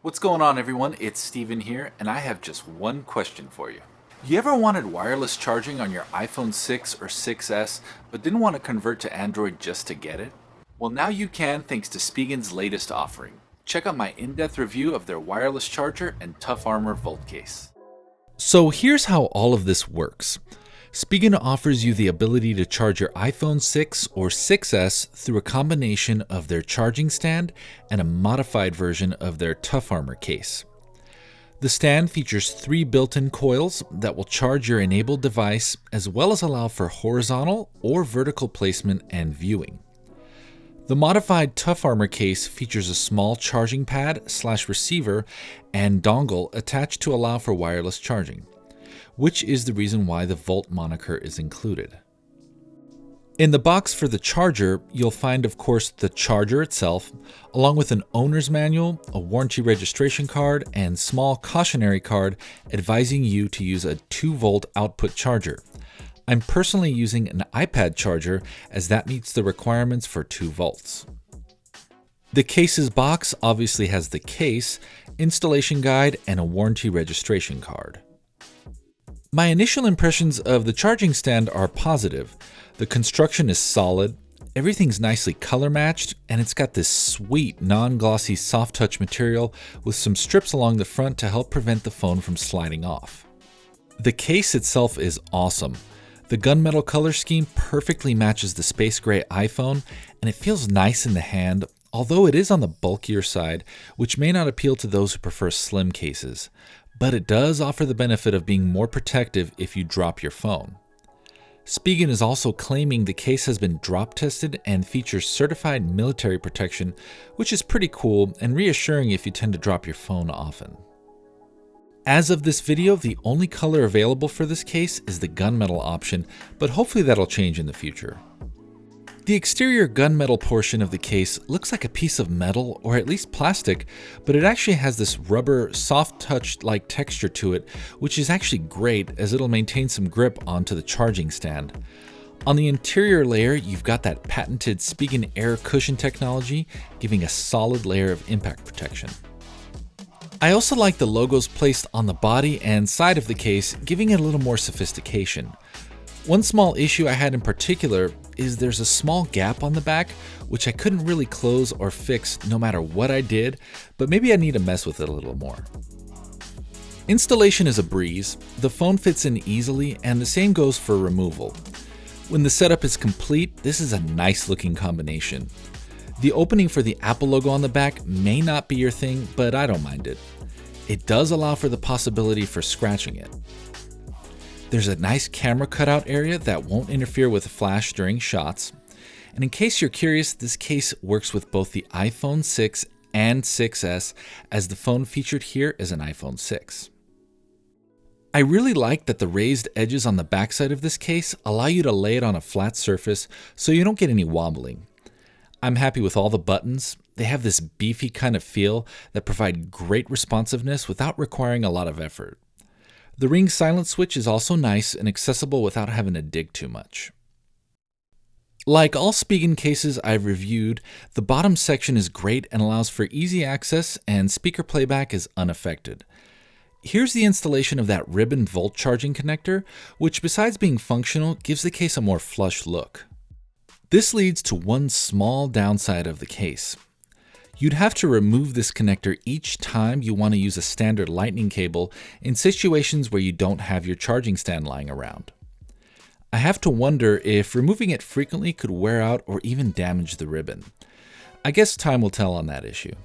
What's going on, everyone? It's Steven here, and I have just one question for you. You ever wanted wireless charging on your iPhone 6 or 6S, but didn't want to convert to Android just to get it? Well, now you can thanks to Spigen's latest offering. Check out my in-depth review of their wireless charger and Tough Armor Volt case. So here's how all of this works. Spigen offers you the ability to charge your iPhone 6 or 6S through a combination of their charging stand and a modified version of their Tough Armor case. The stand features 3 built-in coils that will charge your enabled device as well as allow for horizontal or vertical placement and viewing. The modified Tough Armor case features a small charging pad/receiver and dongle attached to allow for wireless charging, which is the reason why the Volt moniker is included. In the box for the charger, you'll find, of course, the charger itself, along with an owner's manual, a warranty registration card, and small cautionary card advising you to use a 2-volt output charger. I'm personally using an iPad charger as that meets the requirements for 2 volts. The case's box obviously has the case, installation guide, and a warranty registration card. My initial impressions of the charging stand are positive. The construction is solid, everything's nicely color matched, and it's got this sweet non-glossy soft touch material with some strips along the front to help prevent the phone from sliding off. The case itself is awesome. The gunmetal color scheme perfectly matches the space gray iPhone, and it feels nice in the hand, although it is on the bulkier side, which may not appeal to those who prefer slim cases. But it does offer the benefit of being more protective if you drop your phone. Spigen is also claiming the case has been drop tested and features certified military protection, which is pretty cool and reassuring if you tend to drop your phone often. As of this video, the only color available for this case is the gunmetal option, but hopefully that'll change in the future. The exterior gunmetal portion of the case looks like a piece of metal or at least plastic, but it actually has this rubber, soft touch-like texture to it, which is actually great as it'll maintain some grip onto the charging stand. On the interior layer, you've got that patented Spigen air cushion technology, giving a solid layer of impact protection. I also like the logos placed on the body and side of the case, giving it a little more sophistication. One small issue I had in particular is there's a small gap on the back, which I couldn't really close or fix no matter what I did, but maybe I need to mess with it a little more. Installation is a breeze, the phone fits in easily, and the same goes for removal. When the setup is complete, this is a nice looking combination. The opening for the Apple logo on the back may not be your thing, but I don't mind it. It does allow for the possibility for scratching it. There's a nice camera cutout area that won't interfere with the flash during shots. And in case you're curious, this case works with both the iPhone 6 and 6S, as the phone featured here is an iPhone 6. I really like that the raised edges on the backside of this case allow you to lay it on a flat surface so you don't get any wobbling. I'm happy with all the buttons. They have this beefy kind of feel that provide great responsiveness without requiring a lot of effort. The ring silent switch is also nice and accessible without having to dig too much. Like all Spigen cases I've reviewed, the bottom section is great and allows for easy access, and speaker playback is unaffected. Here's the installation of that ribbon volt charging connector, which besides being functional, gives the case a more flush look. This leads to one small downside of the case. You'd have to remove this connector each time you want to use a standard lightning cable in situations where you don't have your charging stand lying around. I have to wonder if removing it frequently could wear out or even damage the ribbon. I guess time will tell on that issue.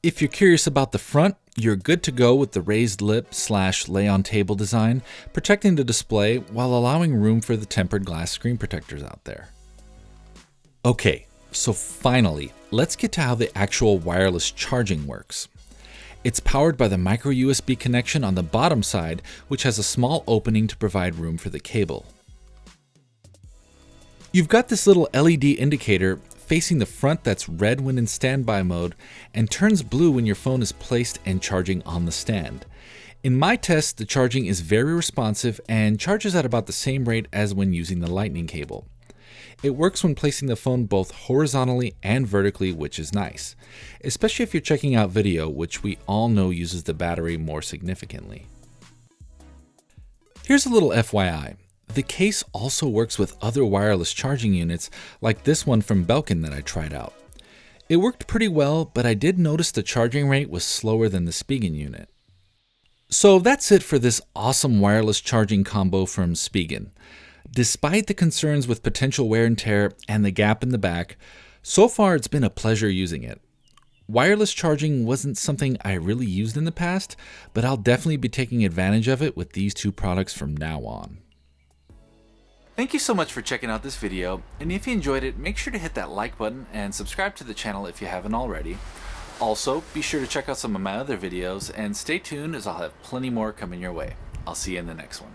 If you're curious about the front, you're good to go with the raised lip/lay on table design, protecting the display while allowing room for the tempered glass screen protectors out there. Okay. So finally, let's get to how the actual wireless charging works. It's powered by the micro USB connection on the bottom side, which has a small opening to provide room for the cable. You've got this little LED indicator facing the front that's red when in standby mode and turns blue when your phone is placed and charging on the stand. In my test, the charging is very responsive and charges at about the same rate as when using the lightning cable. It works when placing the phone both horizontally and vertically, which is nice, especially if you're checking out video, which we all know uses the battery more significantly. Here's a little FYI. The case also works with other wireless charging units like this one from Belkin that I tried out. It worked pretty well, but I did notice the charging rate was slower than the Spigen unit. So that's it for this awesome wireless charging combo from Spigen. Despite the concerns with potential wear and tear and the gap in the back, so far it's been a pleasure using it. Wireless charging wasn't something I really used in the past, but I'll definitely be taking advantage of it with these two products from now on. Thank you so much for checking out this video, and if you enjoyed it, make sure to hit that like button and subscribe to the channel if you haven't already. Also, be sure to check out some of my other videos, and stay tuned as I'll have plenty more coming your way. I'll see you in the next one.